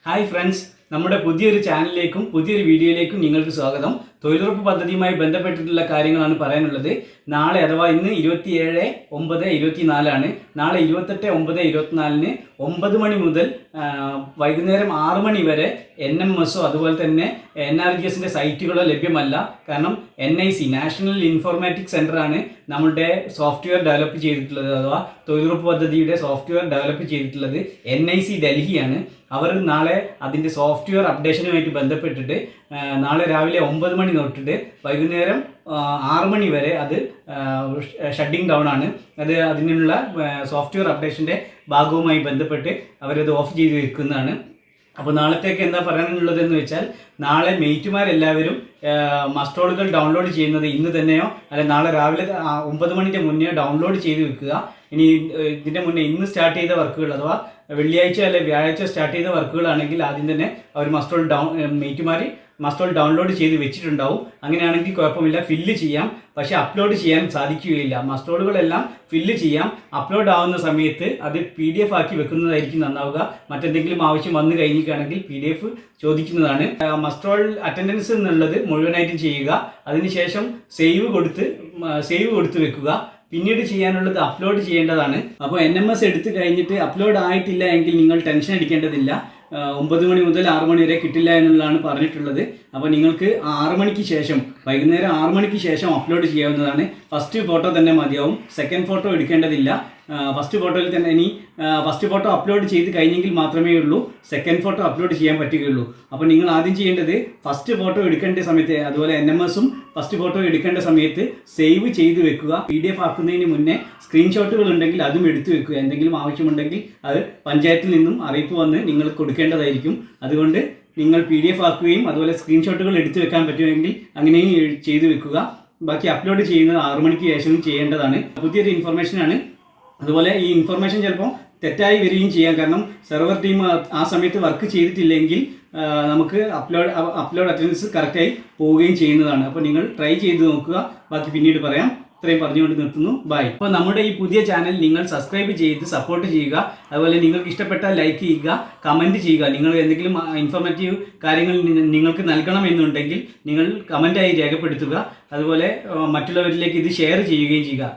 Hi friends, നമ്മുടെ പുതിയൊരു ചാനലിലേക്കും പുതിയൊരു വീഡിയോയിലേക്കും നിങ്ങൾക്ക് സ്വാഗതം. തൊഴിലുറപ്പ് പദ്ധതിയുമായി ബന്ധപ്പെട്ടിട്ടുള്ള കാര്യങ്ങളാണ് പറയാനുള്ളത്. നാളെ അഥവാ ഇന്ന് 27/9/24 നാളെ 28/9/24 9 മണി മുതൽ വൈകുന്നേരം 6 മണി വരെ NMSO അതുപോലെ തന്നെ NRGSന്റെ സൈറ്റുകളോ ലഭ്യമല്ല. കാരണം NIC നാഷണൽ ഇൻഫോർമാറ്റിക്സ് സെൻ്ററാണ് നമ്മളുടെ സോഫ്റ്റ്വെയർ ഡെവലപ്പ് ചെയ്തിട്ടുള്ളത്, അഥവാ തൊഴിലുറപ്പ് പദ്ധതിയുടെ സോഫ്റ്റ്വെയർ ഡെവലപ്പ് ചെയ്തിട്ടുള്ളത് NIC ഡൽഹിയാണ്. അവർ നാളെ അതിൻ്റെ സോഫ്റ്റ്വെയർ അപ്ഡേഷനുമായിട്ട് ബന്ധപ്പെട്ടിട്ട് നാളെ രാവിലെ 9 മണി തൊട്ടിട്ട് വൈകുന്നേരം 6 മണി വരെ അത് ഷട്ടിങ് ഡൗൺ ആണ്. അതിനുള്ള സോഫ്റ്റ്വെയർ അപ്ഡേഷൻ്റെ ഭാഗവുമായി ബന്ധപ്പെട്ട് അവരത് ഓഫ് ചെയ്ത് വെക്കുന്നതാണ്. അപ്പോൾ നാളത്തേക്ക് എന്താ പറയാനുള്ളതെന്ന് വെച്ചാൽ, നാളെ മെയ്റ്റുമാരെല്ലാവരും മസ്റ്റോളുകൾ ഡൗൺലോഡ് ചെയ്യുന്നത് ഇന്ന് തന്നെയോ അല്ലെ നാളെ രാവിലെ 9 മണിക്ക് മുന്നേ ഡൗൺലോഡ് ചെയ്ത് വെക്കുക. ഇനി ഇതിൻ്റെ മുന്നേ ഇന്ന് സ്റ്റാർട്ട് ചെയ്ത വർക്കുകൾ അഥവാ വെള്ളിയാഴ്ച അല്ലെ വ്യാഴാഴ്ച സ്റ്റാർട്ട് ചെയ്ത വർക്കുകളാണെങ്കിൽ ആദ്യം തന്നെ അവർ മെയ്റ്റുമാർ മസ്റ്റോൾ ഡൗൺലോഡ് ചെയ്ത് വെച്ചിട്ടുണ്ടാവും. അങ്ങനെയാണെങ്കിൽ കുഴപ്പമില്ല, ഫില്ല് ചെയ്യാം. പക്ഷേ അപ്ലോഡ് ചെയ്യാൻ സാധിക്കുകയില്ല. മസ്റ്റോളുകളെല്ലാം ഫില്ല് ചെയ്യാം. അപ്ലോഡ് ആവുന്ന സമയത്ത് അത് PDF ആക്കി വെക്കുന്നതായിരിക്കും നന്നാവുക. മറ്റെന്തെങ്കിലും ആവശ്യം വന്നു കഴിഞ്ഞിട്ടാണെങ്കിൽ PDF ചോദിക്കുന്നതാണ്. മസ്റ്റോൾ അറ്റൻഡൻസ് എന്നുള്ളത് മുഴുവനായിട്ടും ചെയ്യുക. അതിനുശേഷം സേവ് കൊടുത്ത് വെക്കുക. പിന്നീട് ചെയ്യാനുള്ളത് അപ്ലോഡ് ചെയ്യേണ്ടതാണ്. അപ്പോൾ NMS എടുത്തു കഴിഞ്ഞിട്ട് അപ്ലോഡ് ആയിട്ടില്ല എങ്കിൽ നിങ്ങൾ ടെൻഷൻ അടിക്കേണ്ടതില്ല. 9 മണി മുതൽ 6 മണി വരെ കിട്ടില്ല എന്നുള്ളതാണ് പറഞ്ഞിട്ടുള്ളത്. അപ്പോൾ നിങ്ങൾക്ക് 6 മണിക്ക് ശേഷം വൈകുന്നേരം 6 മണിക്ക് ശേഷം അപ്ലോഡ് ചെയ്യാവുന്നതാണ്. ഫസ്റ്റ് ഫോട്ടോ തന്നെ മതിയാവും, സെക്കൻഡ് ഫോട്ടോ എടുക്കേണ്ടതില്ല. ഫസ്റ്റ് ഫോട്ടോയിൽ തന്നെ ഇനി ഫസ്റ്റ് ഫോട്ടോ അപ്ലോഡ് ചെയ്ത് കഴിഞ്ഞെങ്കിൽ മാത്രമേ ഉള്ളൂ സെക്കൻഡ് ഫോട്ടോ അപ്ലോഡ് ചെയ്യാൻ പറ്റുകയുള്ളൂ. അപ്പോൾ നിങ്ങൾ ആദ്യം ചെയ്യേണ്ടത് ഫസ്റ്റ് ഫോട്ടോ എടുക്കേണ്ട സമയത്ത്, അതുപോലെ NMSഉം ഫസ്റ്റ് ഫോട്ടോ എടുക്കേണ്ട സമയത്ത് സേവ് ചെയ്ത് വെക്കുക. PDF ആക്കുന്നതിന് മുന്നേ സ്ക്രീൻഷോട്ടുകൾ ഉണ്ടെങ്കിൽ അതും എടുത്തു വെക്കുക. എന്തെങ്കിലും ആവശ്യമുണ്ടെങ്കിൽ അത് പഞ്ചായത്തിൽ നിന്നും അറിയിപ്പ് വന്ന് നിങ്ങൾ കൊടുക്കേണ്ടതായിരിക്കും. അതുകൊണ്ട് നിങ്ങൾ PDF ആക്കുകയും അതുപോലെ സ്ക്രീൻഷോട്ടുകൾ എടുത്തു വെക്കാൻ പറ്റുമെങ്കിൽ അങ്ങനെയും ചെയ്തു വെക്കുക. ബാക്കി അപ്ലോഡ് ചെയ്യുന്നത് 6 മണിക്ക് ശേഷം ചെയ്യേണ്ടതാണ്. പുതിയൊരു ഇൻഫർമേഷനാണ്. അതുപോലെ ഈ ഇൻഫർമേഷൻ ചിലപ്പോൾ തെറ്റായി വരികയും ചെയ്യാം. കാരണം സെർവർ ടീം ആ സമയത്ത് വർക്ക് ചെയ്തിട്ടില്ലെങ്കിൽ നമുക്ക് അപ്ലോഡ് അറ്റൻഡൻസ് കറക്റ്റായി പോവുകയും ചെയ്യുന്നതാണ്. അപ്പോൾ നിങ്ങൾ ട്രൈ ചെയ്ത് നോക്കുക. ബാക്കി പിന്നീട് പറയാം. ഇത്രയും പറഞ്ഞുകൊണ്ട് നിർത്തുന്നു. ബൈ. അപ്പോൾ നമ്മുടെ ഈ പുതിയ ചാനൽ നിങ്ങൾ സബ്സ്ക്രൈബ് ചെയ്ത് സപ്പോർട്ട് ചെയ്യുക. അതുപോലെ നിങ്ങൾക്ക് ഇഷ്ടപ്പെട്ടാൽ ലൈക്ക് ചെയ്യുക, കമൻറ്റ് ചെയ്യുക. നിങ്ങൾ എന്തെങ്കിലും ഇൻഫോർമേറ്റീവ് കാര്യങ്ങൾ നിങ്ങൾക്ക് നൽകണമെന്നുണ്ടെങ്കിൽ നിങ്ങൾ കമൻറ്റായി രേഖപ്പെടുത്തുക. അതുപോലെ മറ്റുള്ളവരിലേക്ക് ഇത് ഷെയർ ചെയ്യുകയും ചെയ്യുക.